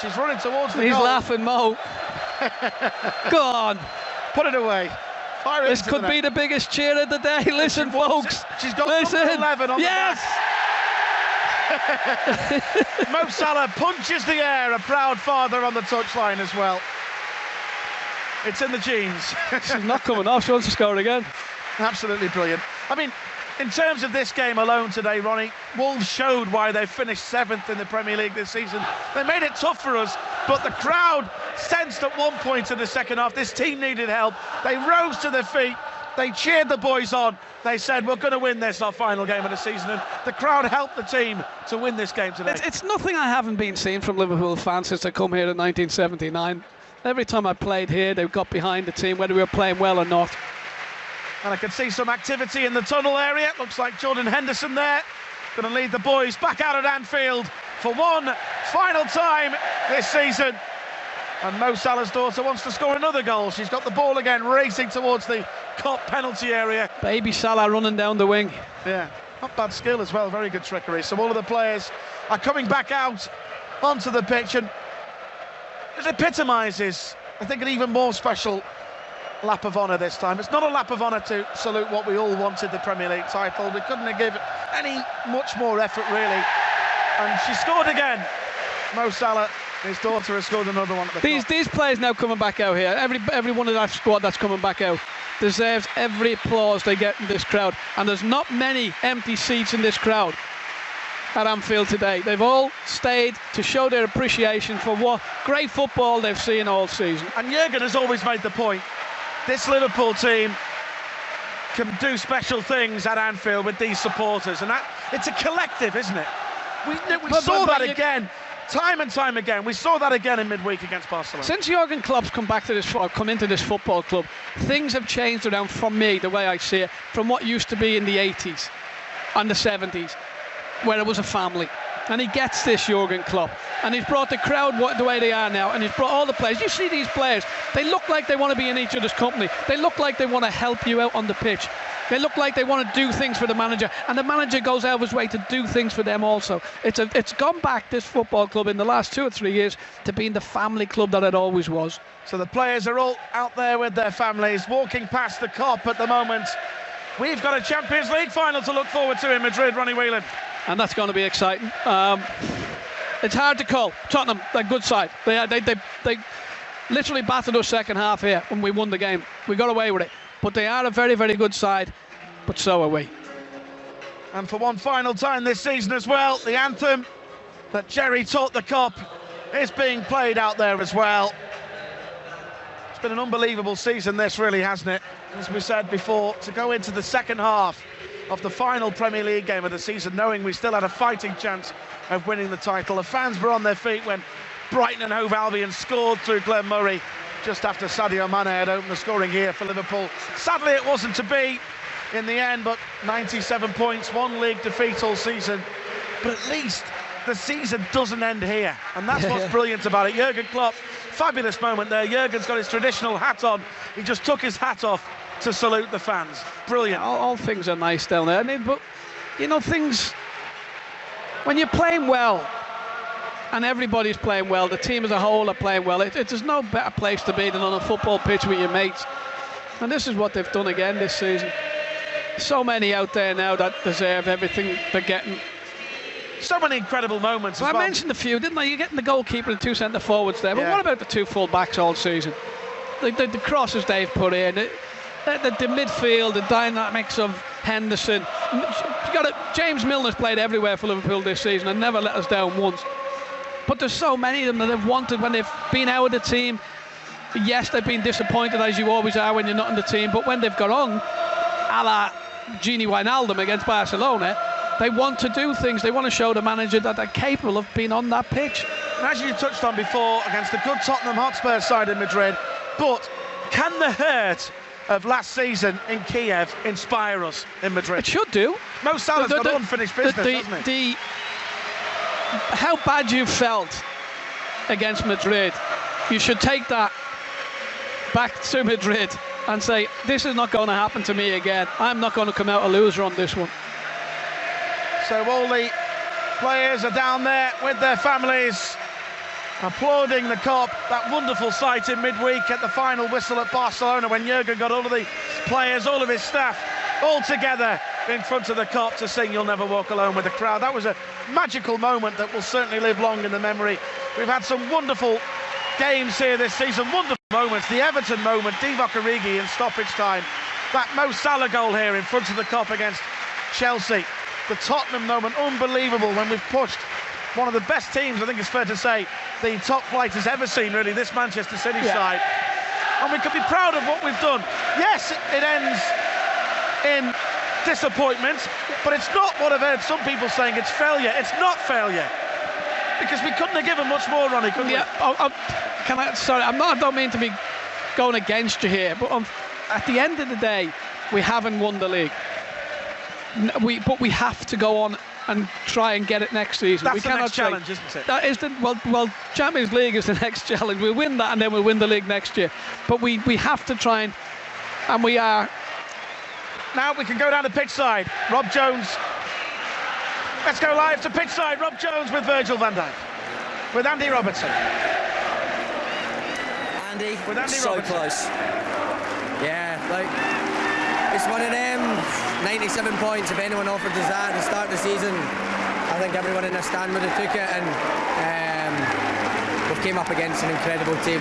pitch. He's running towards the goal. He's laughing, Mo. Go on. Put it away. Fire this could be the biggest cheer of the day. Listen, folks. She's got Listen. 11 on yes. the back. Mo Salah punches the air, a proud father on the touchline as well. It's in the genes. She's not coming off. She wants to score again. Absolutely brilliant. I mean, in terms of this game alone today, Ronnie, Wolves showed why they finished 7th in the Premier League this season. They made it tough for us, but the crowd sensed at one point in the second half this team needed help. They rose to their feet. They cheered the boys on. They said, we're going to win this, our final game of the season. And the crowd helped the team to win this game today. It's nothing I haven't been seeing from Liverpool fans since I come here in 1979. Every time I played here, they got behind the team, whether we were playing well or not. And I can see some activity in the tunnel area. Looks like Jordan Henderson there. Going to lead the boys back out at Anfield for one final time this season. And Mo Salah's daughter wants to score another goal. She's got the ball again, racing towards the Kop penalty area. Baby Salah running down the wing. Yeah, not bad skill as well, very good trickery. So all of the players are coming back out onto the pitch, and it epitomises, I think, an even more special lap of honour this time. It's not a lap of honour to salute what we all wanted, the Premier League title. We couldn't have given any much more effort, really. And she scored again. Mo Salah, his daughter, has scored another one at the These players now coming back out here, every one of that squad that's coming back out deserves every applause they get in this crowd. And there's not many empty seats in this crowd at Anfield today. They've all stayed to show their appreciation for what great football they've seen all season. And Jurgen has always made the point, this Liverpool team can do special things at Anfield with these supporters, and that it's a collective, isn't it? We saw that again, time and time again. We saw that again in midweek against Barcelona. Since Jurgen Klopp's come into this football club, things have changed around, from me, the way I see it, from what used to be in the 80s and the 70s, where it was a family. And he gets this, Jurgen Klopp, and he's brought the crowd the way they are now, and he's brought all the players. You see these players, they look like they want to be in each other's company. They look like they want to help you out on the pitch. They look like they want to do things for the manager, and the manager goes out of his way to do things for them also. It's gone back, this football club, in the last 2 or 3 years to being the family club that it always was. So the players are all out there with their families, walking past the Kop at the moment. We've got a Champions League final to look forward to in Madrid, Ronnie Whelan. And that's going to be exciting. It's hard to call. Tottenham, they're a good side. They literally battered us second half here when we won the game. We got away with it. But they are a very, very good side. But so are we. And for one final time this season as well, the anthem that Jerry taught the Kop is being played out there as well. It's been an unbelievable season, this, really, hasn't it? As we said before, to go into the second half of the final Premier League game of the season, knowing we still had a fighting chance of winning the title. The fans were on their feet when Brighton and Hove Albion scored through Glenn Murray just after Sadio Mane had opened the scoring here for Liverpool. Sadly, it wasn't to be in the end, but 97 points, 1 league defeat all season. But at least the season doesn't end here, and that's what's brilliant about it. Jurgen Klopp, fabulous moment there. Jurgen's got his traditional hat on. He just took his hat off to salute the fans. Brilliant. All things are nice down there, but you know, things, when you're playing well and everybody's playing well, the team as a whole are playing well, there's no better place to be than on a football pitch with your mates. And this is what they've done again this season. So many out there now that deserve everything they're getting. So many incredible moments. Well, I mentioned a few, didn't I? You're getting the goalkeeper and 2 centre forwards there, but what about the 2 full backs all season? The crosses they've put in, the midfield, the dynamics of Henderson. James Milner's played everywhere for Liverpool this season and never let us down once. But there's so many of them that they've wanted when they've been out of the team. Yes, they've been disappointed, as you always are when you're not in the team, but when they've got on, a la Gini Wijnaldum against Barcelona, they want to do things. They want to show the manager that they're capable of being on that pitch. And as you touched on before, against a good Tottenham Hotspur side in Madrid, but can the hurt of last season in Kiev inspire us in Madrid? It should do. Mo Salah's got unfinished business, hasn't he? How bad you felt against Madrid, you should take that back to Madrid and say, this is not going to happen to me again. I'm not going to come out a loser on this one. So all the players are down there with their families applauding the Kop. That wonderful sight in midweek at the final whistle at Barcelona when Jurgen got all of the players, all of his staff, all together in front of the Kop to sing You'll Never Walk Alone with the crowd. That was a magical moment that will certainly live long in the memory. We've had some wonderful games here this season, wonderful moments. The Everton moment, Divock Origi in stoppage time. That Mo Salah goal here in front of the Kop against Chelsea. The Tottenham moment, unbelievable when we've pushed one of the best teams, I think it's fair to say, the top flight has ever seen, really, this Manchester City side. And we could be proud of what we've done. Yes, it ends in disappointment, but it's not what I've heard some people saying, it's failure. It's not failure. Because we couldn't have given much more, Ronnie, could we? Sorry, I don't mean to be going against you here, but at the end of the day, we haven't won the league. But we have to go on and try and get it next season. That's the next challenge, isn't it? That is well, Champions League is the next challenge. We'll win that and then we'll win the league next year. But we have to try and we are. Now we can go down to pitch side. Rob Jones. Let's go live to pitch side. Rob Jones with Virgil van Dijk. With Andy Robertson. Andy, with Andy so Robertson. Close. Yeah, it's one of them 97 points. If anyone offered us that at the start of the season, I think everyone in the stand would have took it, and we've came up against an incredible team,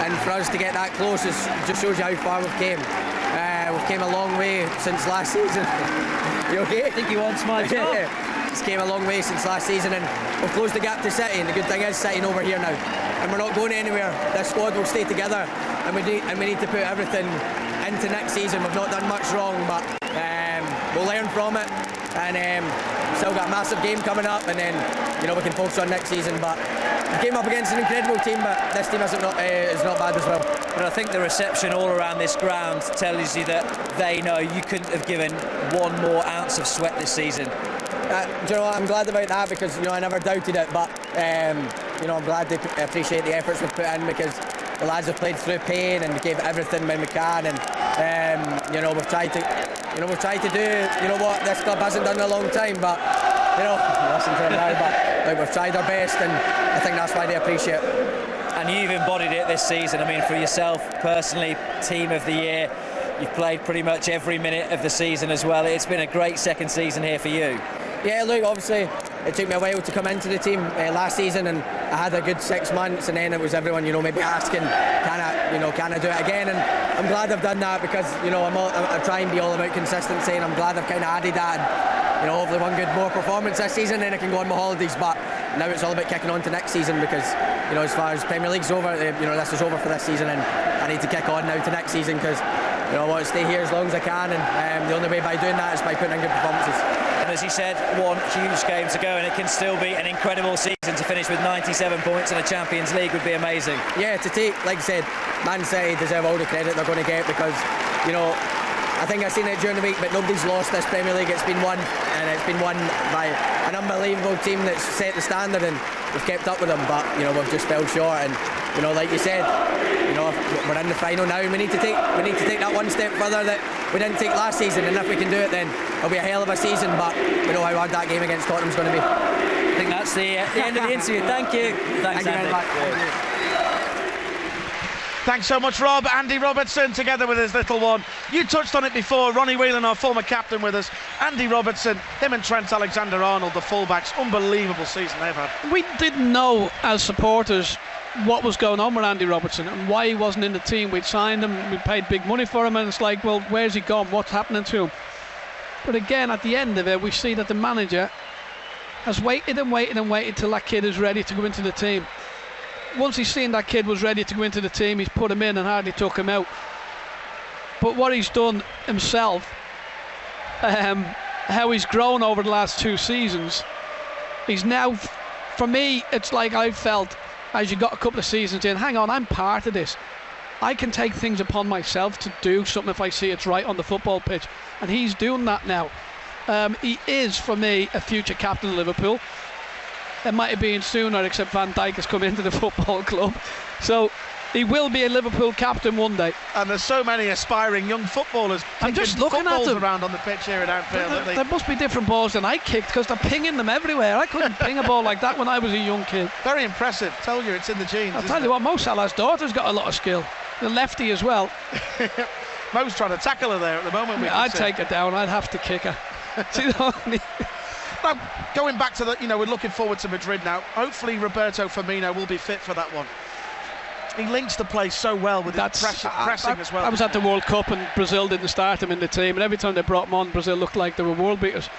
and for us to get that close just shows you how far we've came. We've came a long way since last season. You okay? I think he wants my job. It's came a long way since last season, and we've closed the gap to City, and the good thing is City's over here now, and we're not going anywhere. This squad will stay together, and we need to put everything into next season. We've not done much wrong, but we'll learn from it, and still got a massive game coming up, and then we can focus on next season. But we came up against an incredible team, but this team is not bad as well. And I think the reception all around this ground tells you that they know you couldn't have given one more ounce of sweat this season. Do you know what? I'm glad about that, because I never doubted it, but I'm glad they appreciate the efforts we've put in, because the lads have played through pain and we gave everything when we can, and we've tried to do what this club hasn't done in a long time, but listen to them now, but we've tried our best, and I think that's why they appreciate it. And you've embodied it this season. I mean, for yourself personally, team of the year, you've played pretty much every minute of the season as well. It's been a great second season here for you. Yeah, look, obviously it took me a while to come into the team last season, and I had a good 6 months, and then it was everyone maybe asking, can I do it again? And I'm glad I've done that, because I try and be all about consistency, and I'm glad I've kind of added that, and hopefully one good more performance this season, then I can go on my holidays. But now it's all about kicking on to next season, because as far as Premier League's over, this is over for this season, and I need to kick on now to next season, because I want to stay here as long as I can, and the only way by doing that is by putting in good performances. And as you said, one huge game to go, and it can still be an incredible season. To finish with 97 points in a Champions League would be amazing. Yeah, to take, like I said, Man City deserve all the credit they're going to get, because I think I've seen it during the week, but nobody's lost this Premier League. It's been won, and it's been won by an unbelievable team that's set the standard, and we've kept up with them, but we've just fell short. And like you said, we're in the final now, and we need to take that one step further that we didn't take last season, and if we can do it, then it'll be a hell of a season. But we know how hard that game against Tottenham's going to be. I think that's the end of the interview. Thank you. Thanks, Thank you very much. Thanks so much, Rob. Andy Robertson together with his little one. You touched on it before. Ronnie Whelan, our former captain, with us. Andy Robertson, him and Trent Alexander-Arnold, the fullbacks. Unbelievable season they've had. We didn't know as supporters what was going on with Andy Robertson and why he wasn't in the team. We'd signed him, we paid big money for him, and it's like, well, where's he gone? What's happening to him? But again, at the end of it, we see that the manager has waited and waited and waited till that kid is ready to go into the team. Once he's seen that kid was ready to go into the team, he's put him in and hardly took him out. But what he's done himself, how he's grown over the last 2 seasons, he's now, for me, it's like I felt as you got a couple of seasons in, hang on, I'm part of this. I can take things upon myself to do something if I see it's right on the football pitch. And he's doing that now. He is, for me, a future captain of Liverpool. It might have been sooner, except Van Dijk has come into the football club. So He will be a Liverpool captain one day. And there's so many aspiring young footballers I'm just kicking looking at footballs them around on the pitch here at Anfield. There must be different balls than I kicked, because they're pinging them everywhere. I couldn't ping a ball like that when I was a young kid. Very impressive. Tell you, it's in the genes. I'll tell you what, Mo Salah's daughter's got a lot of skill. The lefty as well. Mo's trying to tackle her there at the moment. I'd take her down. I'd have to kick her. Now, going back to we're looking forward to Madrid now. Hopefully Roberto Firmino will be fit for that one. He links the play so well with his pressing as well. I was at the World Cup and Brazil didn't start him in the team, and every time they brought him on, Brazil looked like they were world beaters,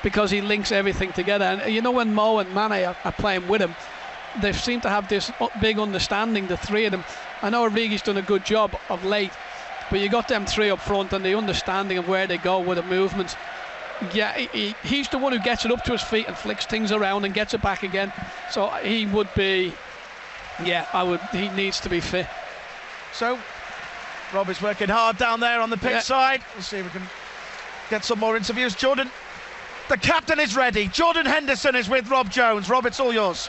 because he links everything together. And when Mo and Mane are playing with him, they seem to have this big understanding, the three of them. I know Origi's done a good job of late, but you got them three up front and the understanding of where they go with the movements. Yeah, he's the one who gets it up to his feet and flicks things around and gets it back again. So he would be, he needs to be fit. So Rob is working hard down there on the pitch side. We'll see if we can get some more interviews. Jordan, the captain is ready. Jordan Henderson is with Rob Jones. Rob, it's all yours.